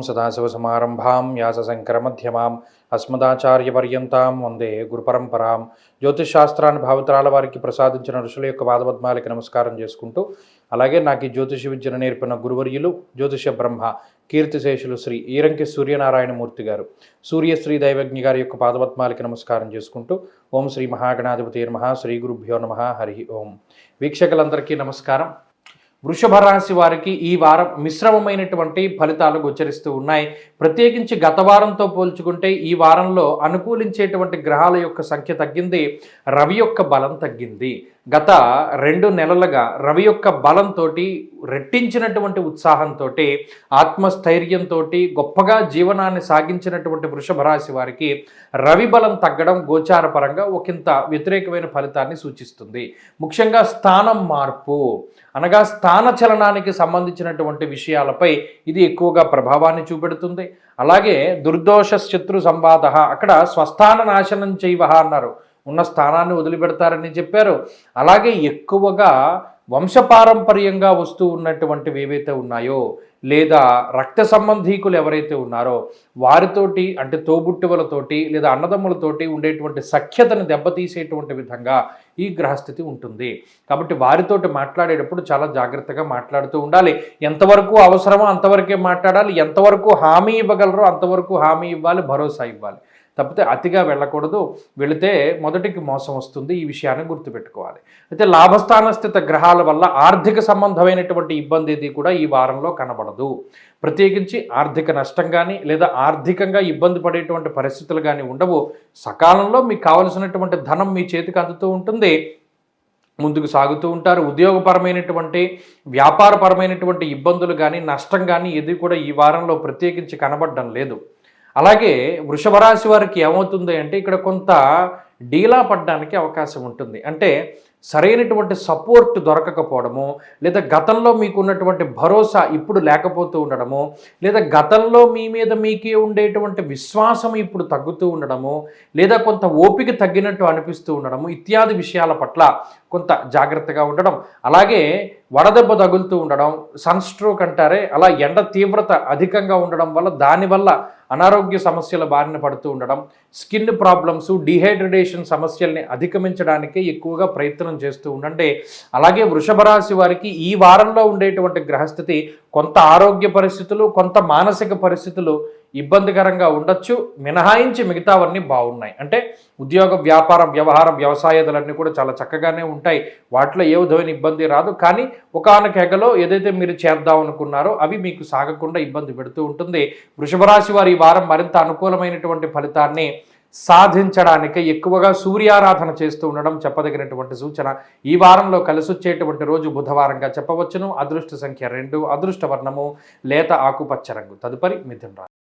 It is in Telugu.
సదాశివసమారంభాం వ్యాసశంకరమధ్యమాం అస్మదాచార్యపర్యంతాం వందే గురుపరంపరాం. జ్యోతిషశాస్త్రాన్ని భావితరాల వారికి ప్రసాదించిన ఋషుల యొక్క పాదపద్మాలకి నమస్కారం చేసుకుంటూ, అలాగే నాకు ఈ జ్యోతిష విద్యను నేర్పిన గురువర్యులు జ్యోతిష బ్రహ్మ కీర్తిశేషులు శ్రీ ఈరంకి సూర్యనారాయణమూర్తి గారు, సూర్యశ్రీ దైవజ్ఞ గారి యొక్క పాదపద్మాలకి నమస్కారం చేసుకుంటూ, ఓం శ్రీ మహాగణాధిపతి నమః, శ్రీ గురుభ్యో నమః, హరి ఓం. వీక్షకులందరికీ నమస్కారం. వృషభ రాశి వారికి ఈ వారం మిశ్రమమైనటువంటి ఫలితాలు గోచరిస్తూ ఉన్నాయి. ప్రత్యేకించి గత వారంతో పోల్చుకుంటే ఈ వారంలో అనుకూలించేటువంటి గ్రహాల యొక్క సంఖ్య తగ్గింది, రవి యొక్క బలం తగ్గింది. గత 2 నెలలుగా రవి యొక్క బలంతో రెట్టించినటువంటి ఉత్సాహంతో, ఆత్మస్థైర్యంతో గొప్పగా జీవనాన్ని సాగించినటువంటి వృషభ రాశి వారికి రవి బలం తగ్గడం గోచారపరంగా ఒకంత వ్యతిరేకమైన ఫలితాన్ని సూచిస్తుంది. ముఖ్యంగా స్థానం మార్పు అనగా స్థాన చలనానికి సంబంధించినటువంటి విషయాలపై ఇది ఎక్కువగా ప్రభావాన్ని చూపెడుతుంది. అలాగే దుర్దోష శత్రు సంవాద, అక్కడ స్వస్థాన నాశనం చేయవహ అన్నారు, ఉన్న స్థానాన్ని వదిలిపెడతారని చెప్పారు. అలాగే ఎక్కువగా వంశపారంపర్యంగా వస్తూ ఉన్నటువంటివి ఏవైతే ఉన్నాయో, లేదా రక్త సంబంధీకులు ఎవరైతే ఉన్నారో వారితోటి, అంటే తోబుట్టువులతోటి లేదా అన్నదమ్ములతోటి ఉండేటువంటి సఖ్యతను దెబ్బతీసేటువంటి విధంగా ఈ గ్రహస్థితి ఉంటుంది. కాబట్టి వారితోటి మాట్లాడేటప్పుడు చాలా జాగ్రత్తగా మాట్లాడుతూ ఉండాలి. ఎంతవరకు అవసరమో అంతవరకే మాట్లాడాలి, ఎంతవరకు హామీ ఇవ్వగలరో అంతవరకు హామీ ఇవ్వాలి, భరోసా ఇవ్వాలి. తప్పితే అతిగా వెళ్ళకూడదు. వెళితే మొదటికి మోసం వస్తుంది. ఈ విషయాన్ని గుర్తుపెట్టుకోవాలి. అయితే లాభస్థానస్థిత గ్రహాల వల్ల ఆర్థిక సంబంధమైనటువంటి ఇబ్బంది ఏది కూడా ఈ వారంలో కనబడదు. ప్రత్యేకించి ఆర్థిక నష్టం కానీ లేదా ఆర్థికంగా ఇబ్బంది పడేటువంటి పరిస్థితులు కానీ ఉండవు. సకాలంలో మీకు కావలసినటువంటి ధనం మీ చేతికి అందుతూ ఉంటుంది, ముందుకు సాగుతూ ఉంటారు. ఉద్యోగపరమైనటువంటి వ్యాపారపరమైనటువంటి ఇబ్బందులు కానీ నష్టం కానీ ఇది కూడా ఈ వారంలో ప్రత్యేకించి కనబడడం లేదు. అలాగే వృషభ రాశి వారికి ఏమవుతుంది అంటే ఇక్కడ కొంత డీలా పడడానికి అవకాశం ఉంటుంది. అంటే సరైనటువంటి సపోర్ట్ దొరకకపోవడము, లేదా గతంలో మీకు ఉన్నటువంటి భరోసా ఇప్పుడు లేకపోతూ ఉండడము, లేదా గతంలో మీ మీద మీకే ఉండేటువంటి విశ్వాసం ఇప్పుడు తగ్గుతూ ఉండడము, లేదా కొంత ఓపిక తగ్గినట్టు అనిపిస్తూ ఉండడము, ఇత్యాది విషయాల పట్ల కొంత జాగ్రత్తగా ఉండడం. అలాగే వడదెబ్బ తగులుతూ ఉండడం, సన్ స్ట్రోక్ అంటారే, అలా ఎండ తీవ్రత అధికంగా ఉండడం వల్ల దానివల్ల అనారోగ్య సమస్యల బారిన పడుతూ ఉండడం, స్కిన్ ప్రాబ్లమ్స్, డీహైడ్రేషన్ సమస్యల్ని అధిగమించడానికి ఎక్కువగా ప్రయత్నం చేస్తూ ఉండండి. అలాగే వృషభ రాశి వారికి ఈ వారంలో ఉండేటువంటి గ్రహస్థితి కొంత ఆరోగ్య పరిస్థితులు, కొంత మానసిక పరిస్థితులు ఇబ్బందికరంగా ఉండొచ్చు. మినహాయించి మిగతావన్నీ బాగున్నాయి. అంటే ఉద్యోగ, వ్యాపార, వ్యవహార, వ్యవసాయాదులన్నీ కూడా చాలా చక్కగానే ఉంటాయి. వాటిలో ఏ విధమైన ఇబ్బంది రాదు. కానీ ఒకానొక ఎగలో ఏదైతే మీరు చేద్దాం అనుకున్నారో అవి మీకు సాగకుండా ఇబ్బంది పెడుతూ ఉంటుంది. వృషభ రాశి వారు ఈ వారం మరింత అనుకూలమైనటువంటి ఫలితాన్ని సాధించడానికి ఎక్కువగా సూర్యారాధన చేస్తూ ఉండడం చెప్పదగినటువంటి సూచన. ఈ వారంలో కలిసొచ్చేటువంటి రోజు బుధవారంగా చెప్పవచ్చును. అదృష్ట సంఖ్య 2, అదృష్ట వర్ణము లేత ఆకుపచ్చ రంగు. తదుపరి మిథున రాశి.